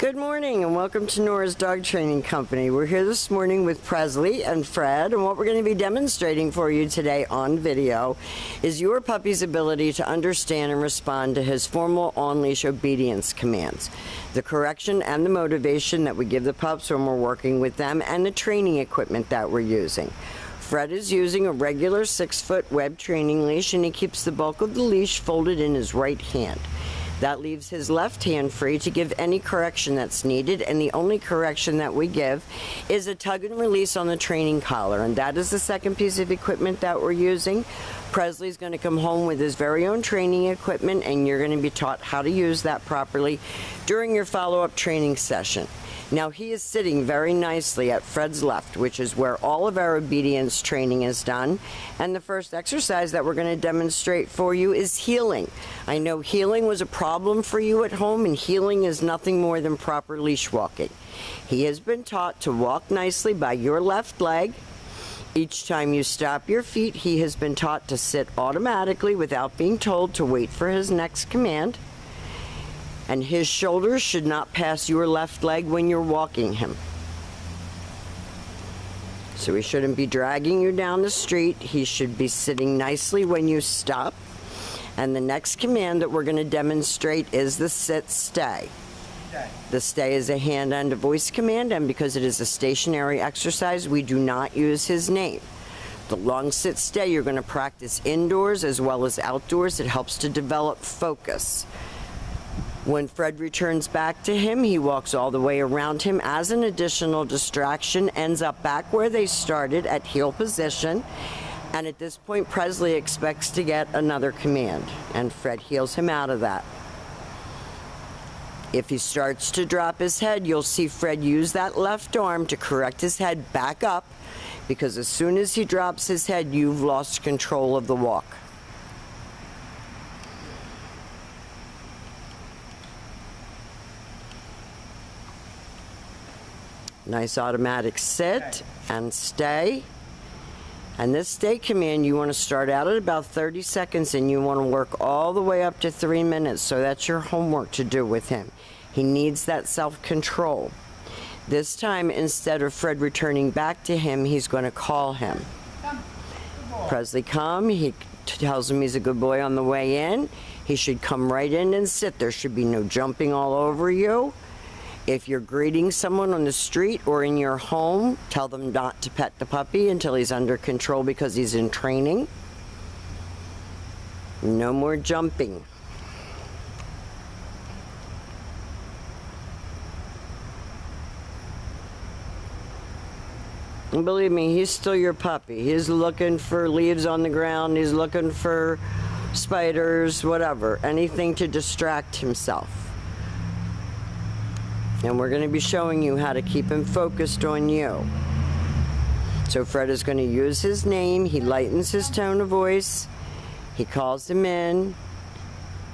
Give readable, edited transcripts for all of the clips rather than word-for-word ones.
Good morning and welcome to Nora's Dog Training Company. We're here this morning with Presley and Fred, and what we're going to be demonstrating for you today on video is your puppy's ability to understand and respond to his formal on-leash obedience commands, the correction and the motivation that we give the pups when we're working with them, and the training equipment that we're using. Fred is using a regular 6-foot web training leash, and he keeps the bulk of the leash folded in his right hand. That leaves his left hand free to give any correction that's needed, and the only correction that we give is a tug and release on the training collar, and that is the second piece of equipment that we're using. Presley's going to come home with his very own training equipment, and you're going to be taught how to use that properly during your follow-up training session. Now, he is sitting very nicely at Fred's left, which is where all of our obedience training is done. And the first exercise that we're going to demonstrate for you is heeling. I know heeling was a problem for you at home, and heeling is nothing more than proper leash walking. He has been taught to walk nicely by your left leg. Each time you stop your feet, he has been taught to sit automatically without being told to wait for his next command. And his shoulders should not pass your left leg when you're walking him. So he shouldn't be dragging you down the street. He should be sitting nicely when you stop. And the next command that we're going to demonstrate is the sit stay. The stay is a hand and a voice command, and because it is a stationary exercise, we do not use his name. The long sit stay you're going to practice indoors as well as outdoors. It helps to develop focus. When Fred returns back to him, he walks all the way around him as an additional distraction, ends up back where they started at heel position, and at this point Presley expects to get another command, and Fred heels him out of that. If he starts to drop his head, you'll see Fred use that left arm to correct his head back up, because as soon as he drops his head, you've lost control of the walk. Nice automatic sit and stay. And this stay command, you want to start out at about 30 seconds and you want to work all the way up to 3 minutes. So that's your homework to do with him. He needs that self-control. This time, instead of Fred returning back to him, he's going to call him. Presley, come. He tells him he's a good boy on the way in. He should come right in and sit. There should be no jumping all over you. If you're greeting someone on the street or in your home, tell them not to pet the puppy until he's under control because he's in training. No more jumping. And believe me, he's still your puppy. He's looking for leaves on the ground. He's looking for spiders, whatever, anything to distract himself. And we're going to be showing you how to keep him focused on you. So Fred is going to use his name. He lightens his tone of voice. He calls him in.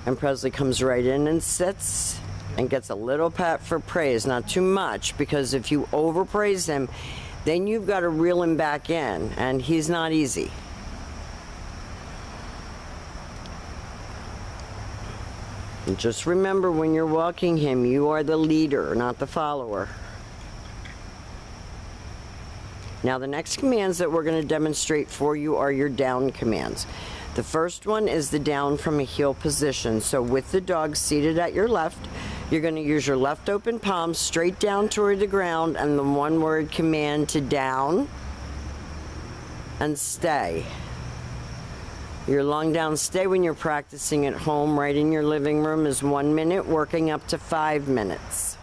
And Presley comes right in and sits and gets a little pat for praise. Not too much, because if you overpraise him, then you've got to reel him back in. And he's not easy. And just remember, when you're walking him, you are the leader, not the follower. Now, the next commands that we're going to demonstrate for you are your down commands. The first one is the down from a heel position. So with the dog seated at your left, you're going to use your left open palm straight down toward the ground and the one-word command to down and stay. Your long down stay when you're practicing at home right in your living room is 1 minute, working up to 5 minutes.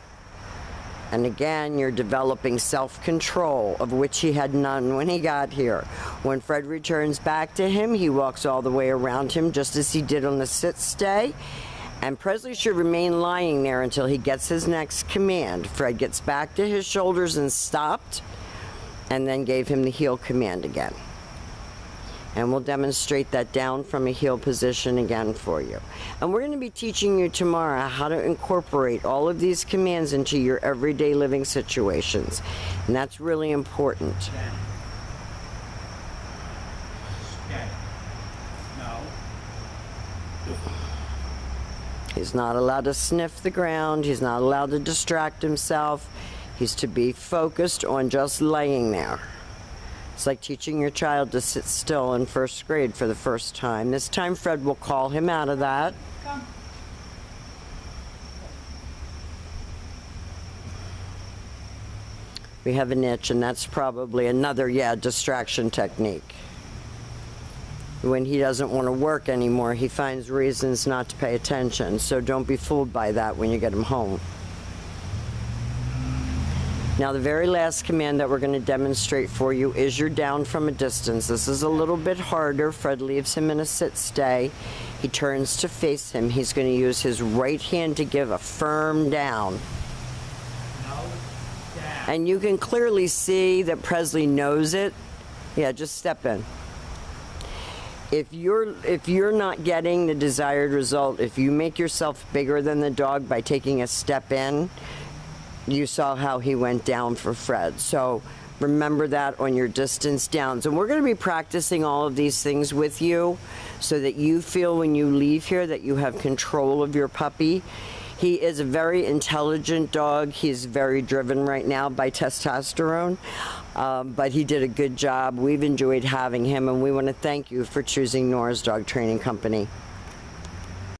And again, you're developing self-control, of which he had none when he got here. When Fred returns back to him, he walks all the way around him just as he did on the sit stay. And Presley should remain lying there until he gets his next command. Fred gets back to his shoulders and stopped, and then gave him the heel command again. And we'll demonstrate that down from a heel position again for you. And we're going to be teaching you tomorrow how to incorporate all of these commands into your everyday living situations. And that's really important. He's not allowed to sniff the ground. He's not allowed to distract himself. He's to be focused on just laying there. It's like teaching your child to sit still in first grade for the first time. This time Fred will call him out of that. Come. We have an itch, and that's probably another, distraction technique. When he doesn't want to work anymore, he finds reasons not to pay attention. So don't be fooled by that when you get him home. Now, the very last command that we're going to demonstrate for you is your down from a distance. This is a little bit harder. Fred leaves him in a sit-stay. He turns to face him. He's going to use his right hand to give a firm down. And you can clearly see that Presley knows it. Yeah, just step in. If you're not getting the desired result, if you make yourself bigger than the dog by taking a step in, you saw how he went down for Fred. So remember that on your distance downs. And we're going to be practicing all of these things with you so that you feel when you leave here that you have control of your puppy. He is a very intelligent dog. He's very driven right now by testosterone, but he did a good job. We've enjoyed having him, and we want to thank you for choosing Nora's Dog Training Company.